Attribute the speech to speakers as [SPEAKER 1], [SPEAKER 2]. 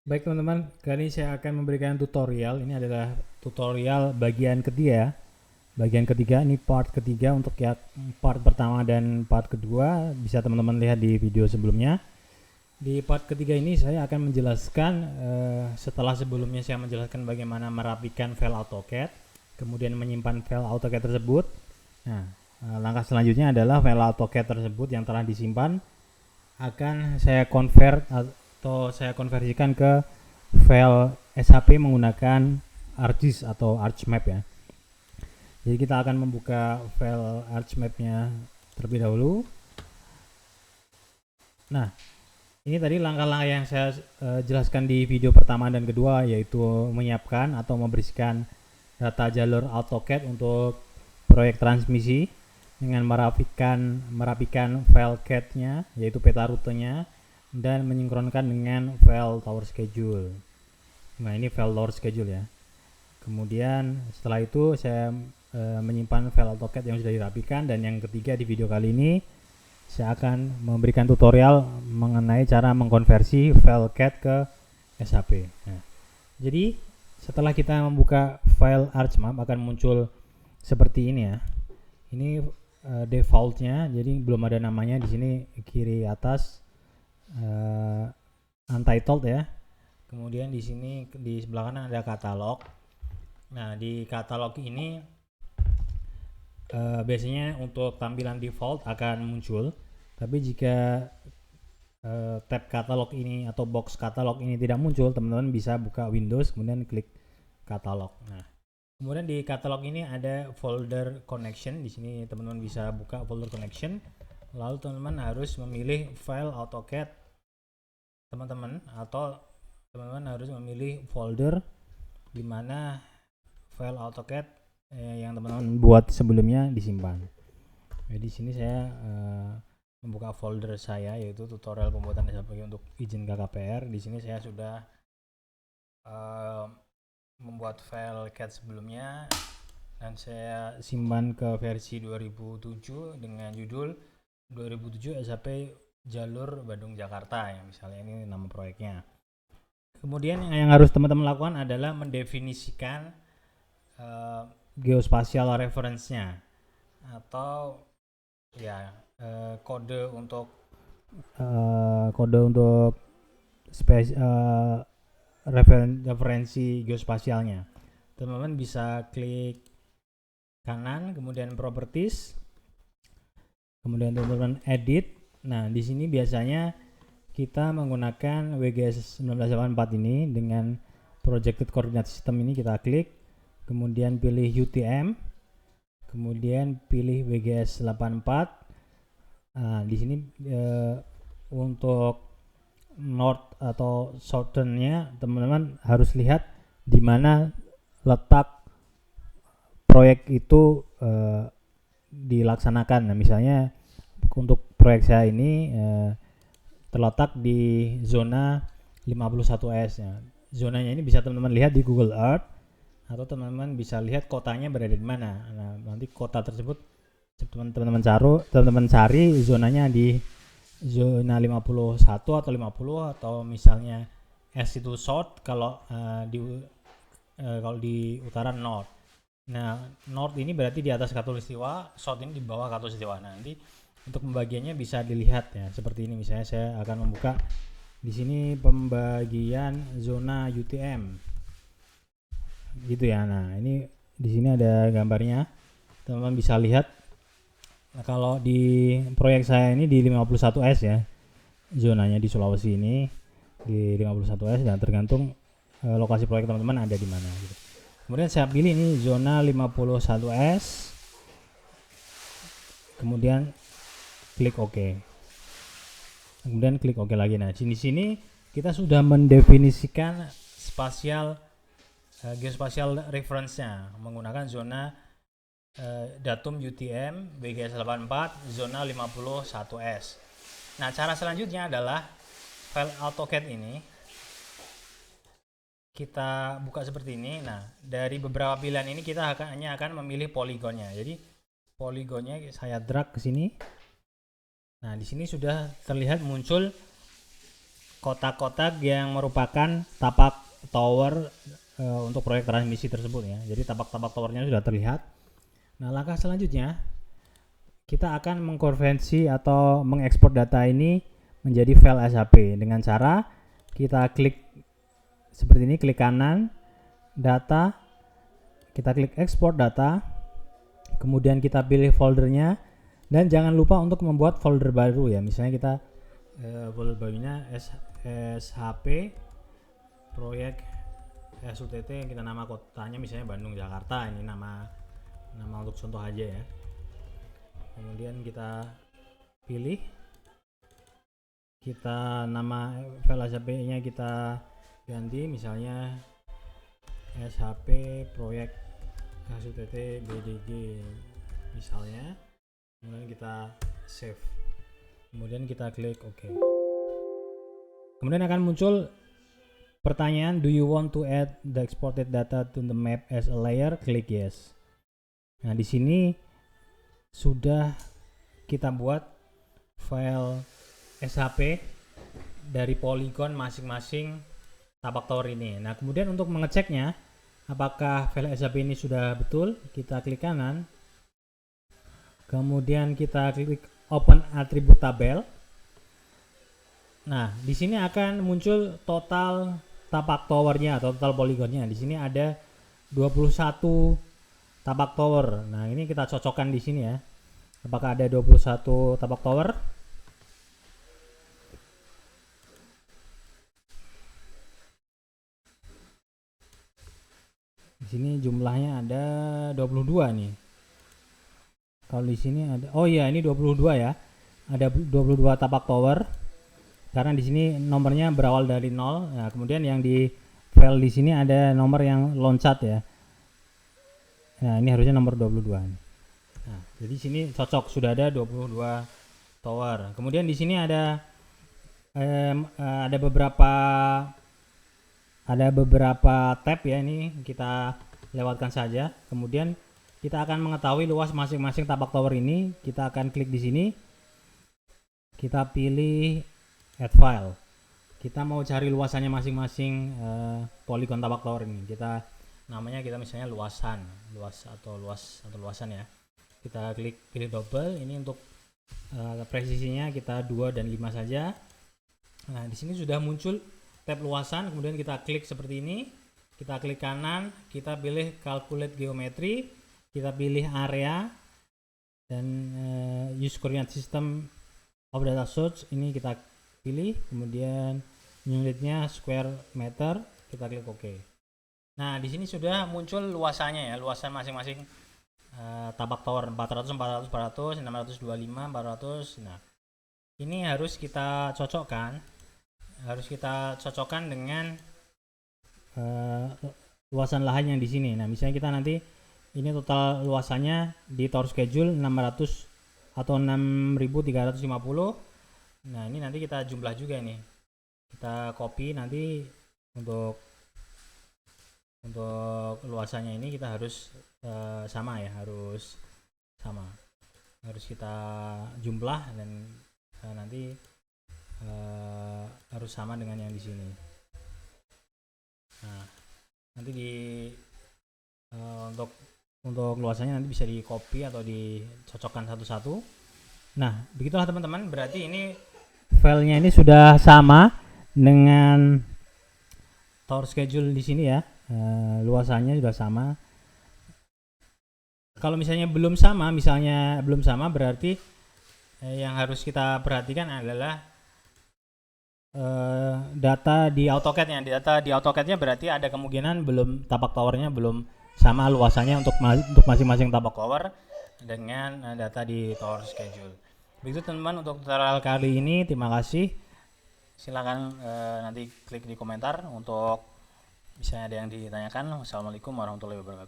[SPEAKER 1] Baik teman-teman, kali ini saya akan memberikan tutorial. Ini adalah tutorial bagian ketiga. Bagian ketiga ini part ketiga untuk ya part pertama dan part kedua bisa teman-teman lihat di video sebelumnya. Di part ketiga ini saya akan menjelaskan setelah sebelumnya saya menjelaskan bagaimana merapikan file AutoCAD, kemudian menyimpan file AutoCAD tersebut. Nah, langkah selanjutnya adalah file AutoCAD tersebut yang telah disimpan akan saya convert atau saya konversikan ke file SHP menggunakan ArcGIS atau ArchMap ya. Jadi kita akan membuka file ArchMap-nya terlebih dahulu. Nah, ini tadi langkah-langkah yang saya jelaskan di video pertama dan kedua, yaitu menyiapkan atau membersihkan data jalur AutoCAD untuk proyek transmisi dengan merapikan file CAD-nya, yaitu peta rutenya, dan menyinkronkan dengan file tower schedule. Nah, ini file tower schedule ya. Kemudian setelah itu saya menyimpan file AutoCAD yang sudah dirapikan, dan yang ketiga di video kali ini saya akan memberikan tutorial mengenai cara mengkonversi file CAD ke SHP. Nah, jadi setelah kita membuka file ArchMap akan muncul seperti ini ya. Ini defaultnya, jadi belum ada namanya di sini kiri atas untitled ya. Kemudian di sini di sebelah kanan ada katalog. Nah, di katalog ini biasanya untuk tampilan default akan muncul, tapi jika tab katalog ini atau box katalog ini tidak muncul, teman-teman bisa buka Windows kemudian klik katalog. Nah, kemudian di katalog ini ada folder connection. Di sini teman-teman bisa buka folder connection. Lalu teman-teman harus memilih file AutoCAD teman-teman, atau teman-teman harus memilih folder di mana file AutoCAD yang teman-teman buat sebelumnya disimpan. Jadi di sini saya membuka folder saya, yaitu tutorial pembuatan SHP untuk izin KKPR. Di sini saya sudah membuat file CAD sebelumnya dan saya simpan ke versi 2007 dengan judul 2007 SHP jalur Bandung Jakarta ya, misalnya ini nama proyeknya. Kemudian yang harus teman-teman lakukan adalah mendefinisikan geospatial reference-nya atau ya kode untuk referensi geospasialnya. Teman-teman bisa klik kanan, kemudian properties, kemudian teman-teman edit. Nah, di sini biasanya kita menggunakan WGS 1984 ini dengan projected coordinate system ini kita klik, kemudian pilih UTM, kemudian pilih WGS 84. Nah, di sini untuk north atau southernnya teman-teman harus lihat di mana letak proyek itu dilaksanakan. Nah, misalnya untuk proyek saya ini terletak di zona 51S ya. Zonanya ini bisa teman-teman lihat di Google Earth, atau teman-teman bisa lihat kotanya berada di mana. Nah, nanti kota tersebut teman-teman cari zonanya di zona 51 atau 50, atau misalnya S itu south kalau di utara north. Nah, north ini berarti di atas khatulistiwa, south ini di bawah khatulistiwa. Nah, nanti untuk pembagiannya bisa dilihat ya seperti ini. Misalnya saya akan membuka di sini pembagian zona UTM gitu ya. Nah, ini di sini ada gambarnya, teman-teman bisa lihat. Nah, kalau di proyek saya ini di 51S ya, zonanya di Sulawesi ini di 51S, dan tergantung lokasi proyek teman-teman ada di mana gitu. Kemudian saya pilih ini zona 51S, kemudian klik OK, kemudian klik OK lagi. Nah, di sini kita sudah mendefinisikan geospatial reference-nya menggunakan zona datum UTM WGS 84 zona 51S. Nah, cara selanjutnya adalah file AutoCAD ini kita buka seperti ini. Nah, dari beberapa pilihan ini kita hanya akan memilih poligonnya. Jadi poligonnya saya drag ke sini. Nah, di sini sudah terlihat muncul kotak-kotak yang merupakan tapak tower untuk proyek transmisi tersebut ya. Jadi tapak-tapak towernya sudah terlihat. Nah, langkah selanjutnya kita akan mengkonversi atau mengekspor data ini menjadi file SHP dengan cara kita klik seperti ini, klik kanan, data, kita klik export data, kemudian kita pilih foldernya, dan jangan lupa untuk membuat folder baru ya. Misalnya kita folder barunya SHP proyek SUTT yang kita nama kotanya misalnya Bandung Jakarta, ini nama untuk contoh aja ya. Kemudian kita pilih, kita nama file SHP nya kita ganti misalnya SHP proyek SUTT BDG misalnya, kemudian kita save, kemudian kita klik OK. Kemudian akan muncul pertanyaan, do you want to add the exported data to the map as a layer? Klik yes. Nah, di sini sudah kita buat file SHP dari poligon masing-masing tapak tower ini. Nah, kemudian untuk mengeceknya apakah file SHP ini sudah betul, kita klik kanan, kemudian kita klik open atribut tabel. Nah, di sini akan muncul total tapak towernya atau total poligonnya. Di sini ada 21 tapak tower. Nah, ini kita cocokkan di sini ya. Apakah ada 21 tapak tower? Di sini jumlahnya ada 22 nih. Kalau di sini ada, oh iya ini 22 ya. Ada 22 tapak tower. Karena di sini nomornya berawal dari 0. Nah, kemudian yang di file di sini ada nomor yang loncat ya. Nah, ini harusnya nomor 22. Nah, jadi sini cocok, sudah ada 22 tower. Kemudian di sini ada beberapa tab ya, ini kita lewatkan saja. Kemudian kita akan mengetahui luas masing-masing tapak tower ini. Kita akan klik di sini. Kita pilih add file. Kita mau cari luasannya masing-masing poligon tapak tower ini. Kita namanya misalnya luasan ya. Kita klik pilih double. Ini untuk presisinya kita 2 dan 5 saja. Nah, di sini sudah muncul tab luasan. Kemudian kita klik seperti ini. Kita klik kanan, kita pilih calculate geometry, kita pilih area dan use coordinate system of data source. Ini kita pilih, kemudian unitnya square meter, kita klik OK. Nah, di sini sudah muncul luasannya ya, luasan masing-masing tapak tower 400, 400, 400, 625, 400. Nah, ini harus kita cocokkan, dengan luasan lahan yang di sini. Nah, misalnya kita nanti ini total luasannya di tower schedule 600 atau 6350. Nah, ini nanti kita jumlah juga nih. Kita copy nanti untuk luasannya ini kita harus sama ya, harus kita jumlah dan nanti harus sama dengan yang di sini. Nah, nanti untuk luasannya nanti bisa di copy atau dicocokkan satu-satu. Nah, begitulah teman-teman, berarti ini filenya ini sudah sama dengan tower schedule di sini ya. Luasannya sudah sama. Kalau misalnya belum sama berarti yang harus kita perhatikan adalah data di AutoCAD-nya. Data di AutoCAD-nya berarti ada kemungkinan tapak towernya belum sama luasannya untuk masing-masing tapak tower dengan data di tower schedule. Begitu teman-teman untuk tutorial kali ini. Terima kasih. Silakan nanti klik di komentar untuk misalnya ada yang ditanyakan. Wassalamualaikum warahmatullahi wabarakatuh.